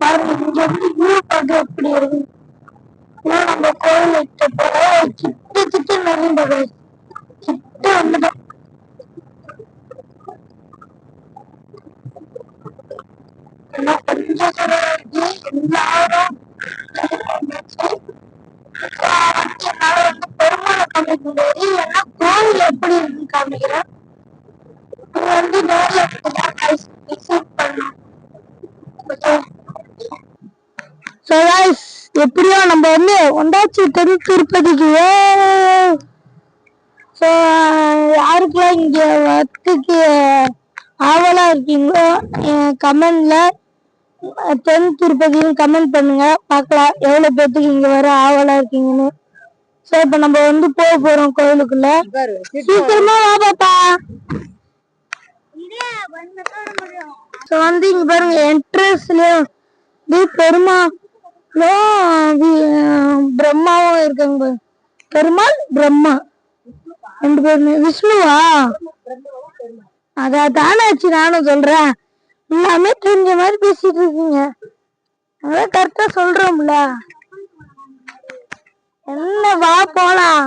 பாருங்க இங்க வந்து வியூ பார்க்க எப்படி இருக்கு. நம்ம கோயிலுக்கு போற கிட்ட நிறைய கிட்ட வந்துட்டோம். கொஞ்சம் எல்லாரும் என்னால வந்து பெருமாளை காமிக்க முடியாது. ஏன்னா கோவில் எப்படி இருக்குன்னு காமிக்கிறேன். இது வந்து நேர்ல விசிட் பண்ணணும். எப்படியோ நம்ம வந்து ஒண்டாச்சு திருப்பதிக்கு. யாருக்கெல்லாம் இங்க வரத்துக்கு ஆவலா இருக்கீங்களோ கமெண்ட்ல திருப்பதின்னு கமெண்ட் பண்ணுங்க. பார்க்கலாம் எவ்வளவு பேத்துக்கு இங்க வர ஆவலா இருக்கீங்கன்னு. சோ இப்ப நம்ம வந்து போக போறோம் கோயிலுக்குள்ள. சீக்கிரமா வா பாப்பா. சோ வந்து இங்க பாருங்க என்ட்ரன்ஸ்லயும் பிரம்மாவும் இருக்காங்க. பெருமாள் பிரம்மா ரெண்டு பேருமே. விஷ்ணுவா? அதாச்சு நானும் சொல்றேன். எல்லாமே தெரிஞ்ச மாதிரி பேசிட்டு இருக்கீங்க. அதான் கரெக்டா சொல்றோம்ல. என்ன வா போலாம்.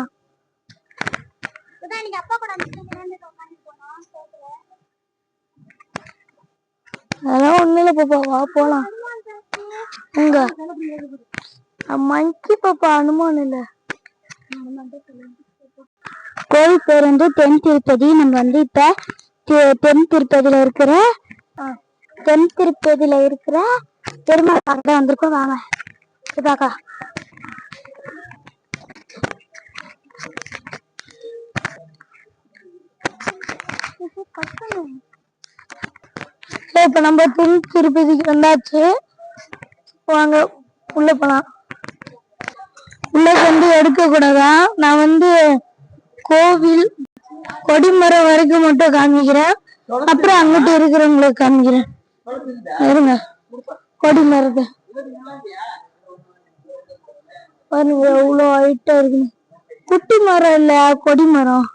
அதெல்லாம் ஒண்ணு இல்ல பாப்பா, வா போலாம். எங்க மங்கி பாப்பா? அனுமானம் இல்ல. கோவில் பேர் வந்து தென் திருப்பதி. நம்ம வந்து இப்ப தென் திருப்பதியில இருக்கிற பெருமாள் பார்க்க வந்திருக்கோம். வாங்க பாக்கா. இப்ப நம்ம தென் திருப்பதிக்கு வந்தாச்சு. வாங்க உள்ள போலாம். உள்ள வந்து எடுக்க கூடாதான். நான் வந்து கோவில் கொடிமரம் வரைக்கும் மட்டும் காமிக்கிறேன். அப்புறம் அங்கிட்டு இருக்கிறவங்களுக்கு காமிக்கிறேன். இருங்க. கொடிமரத்தை பாருங்க எவ்வளவு ஹைட்டா இருக்கு. குட்டி மரம் இல்ல, கொடிமரம்.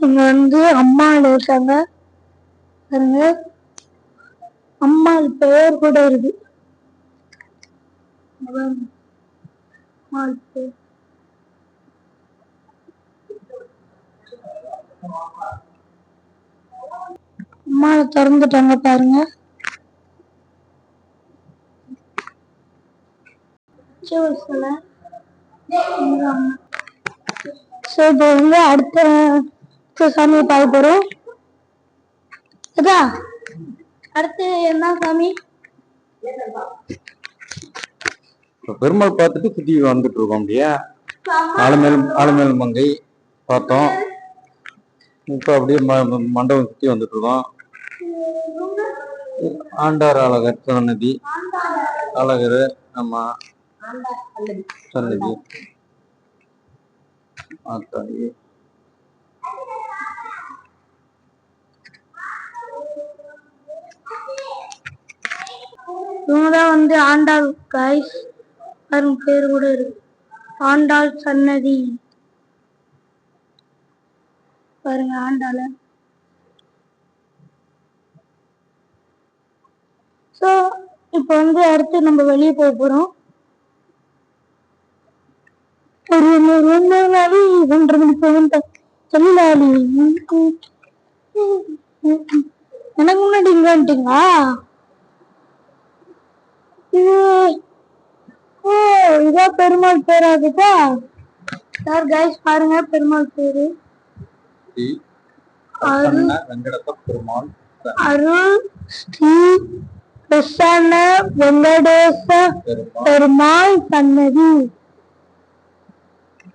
இங்க வந்து அம்மாள் இருக்காங்க பாருங்க. அம்மாள் பெயர் கூட இருக்கு. அம்மாவை திறந்துட்டாங்க பாருங்க. இப்ப வந்து அடுத்த சாமியை பார்க்க போறோம். அடுத்து என்ன சாமி? பெருமாள் பார்த்துட்டு சுத்தி வந்துட்டு இருக்கோம். அப்படியே ஆலமேல் மங்கை பார்த்தோம். இப்ப அப்படியே மண்டபம் சுத்தி வந்துட்டு இருக்கோம். ஆண்டார் அழகர் சன்னதி, அழகர் ஆமா சன்னதி. இவங்கதான் வந்து ஆண்டாள் கைஸ். பேரு கூட இருக்கு, ஆண்டாள் சன்னதி. பாருங்க ஆண்டாள. சோ இப்ப வந்து அடுத்து நம்ம வெளியே போக போறோம். எனக்கு முன்னாடி இங்க வந்துட்டீங்களா? இதான் பெருமாள் பேராகுதா சார்? கைஸ் பாருங்க பெருமாள் பேரு அருள் ஸ்ரீ பிரசன்ன வெங்கடேச பெருமாள் சன்னதி.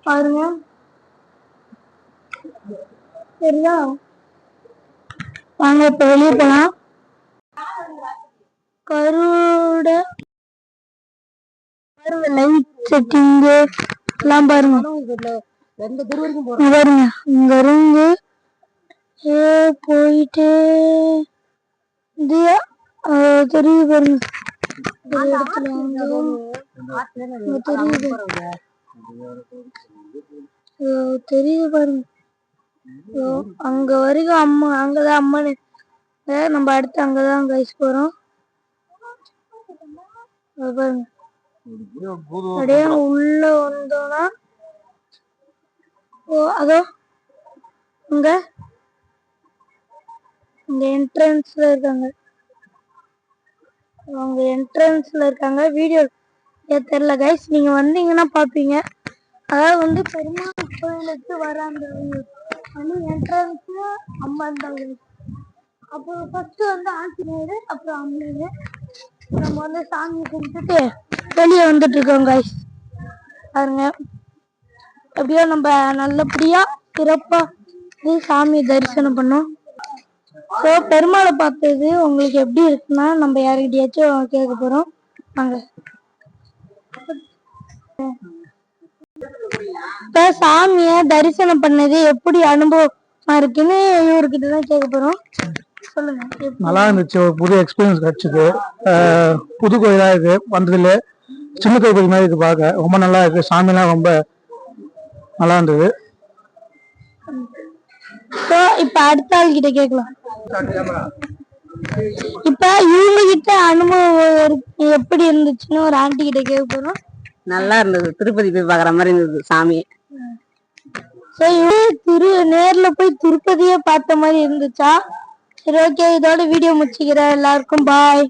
பாருங்க சரியா? வாங்க இப்ப வெளியே போலாம். கருட லைட் செட்டிங் எல்லாம் பாருங்க. பாருங்க இங்க இருந்து போயிட்டு தெரியுது பாருங்க. தெரியுது பாருங்க. அங்க வரைக்கும் அம்மா, அங்கதான் அம்மன். நம்ம அடுத்து அங்கதான் கைஸ் போறோம். அது பாருங்க. அப்படியே உள்ள வந்தோம்னா அதோ இங்க என்ட்ரன்ஸ்ல இருக்காங்க. அவங்க என்ட்ரன்ஸ்ல இருக்காங்க. வீடியோ தெரியல கைஸ், நீங்க வந்தீங்கன்னா பாப்பீங்க. அதாவது வந்து பெருமாள் கோயிலுக்கு வர அந்த என்ட்ரன்ஸ்ல அம்மா இருந்தாங்க. அப்புறம் ஃபர்ஸ்ட் வந்து ஆஞ்சநேயர், அப்புறம் அம்மன். நம்ம வந்து சாமி கும்பிட்டுட்டு வெளியே வந்துட்டு இருக்கோம் கைஸ். பாருங்க, எப்படியோ நம்ம நல்லபடியா சிறப்பா சாமி தரிசனம் பண்ணோம். ஸோ பெருமாளை பார்த்தது உங்களுக்கு எப்படி இருக்குன்னா நம்ம யாருக்கிட்டையாச்சும் கேட்க போறோம். வாங்க. இப்ப சாமிய தரிசனம் பண்ணது எப்படி அனுபவமா இருக்குன்னு இவர்கிட்டதான் கேட்க போறோம். சொல்லுங்க. நல்லா இருந்துச்சு, ஒரு புது எக்ஸ்பீரியன்ஸ் கிடைச்சது. புது கோயிலா இருக்கு, வந்ததுல சின்ன கோயில் மாதிரி இருக்கு, பார்க்க ரொம்ப நல்லா இருக்கு. சாமிலாம் ரொம்ப நல்லா இருந்தது. இப்ப அடுத்த ஆள் கிட்ட கேட்கலாம். இப்ப இவங்க கிட்ட அனுபவம் எப்படி இருந்துச்சுன்னு ஒரு ஆண்டி கிட்ட கேட்க போறோம். நல்லா இருந்தது, திருப்பதி போய் பாக்குற மாதிரி இருந்தது சாமி. நேர்ல போய் திருப்பதியே பார்த்த மாதிரி இருந்துச்சா? சரி, ஓகே, இதோட வீடியோ முடிச்சுக்கிறேன். எல்லாருக்கும் பாய்.